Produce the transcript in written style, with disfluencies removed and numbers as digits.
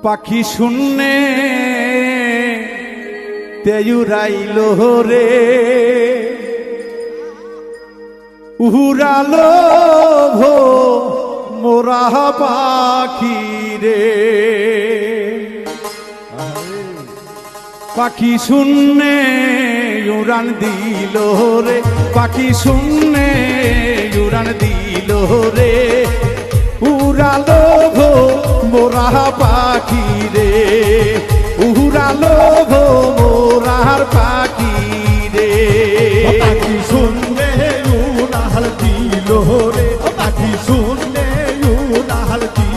পাখি শূন্যে তেয়ুরাইল রে উড়ালো ভো মোরা পাখি রে পাখি শূন্যে উড়ান দিল রে পাখি শূন্যে উড়ান দিল রে উড়ালো ভো মোরা পাখি রে উড়ালো ভো মোরার পাখি রে পাখি শুনলে উড়াল দিল রে পাখি শুনলে উড়াল দিল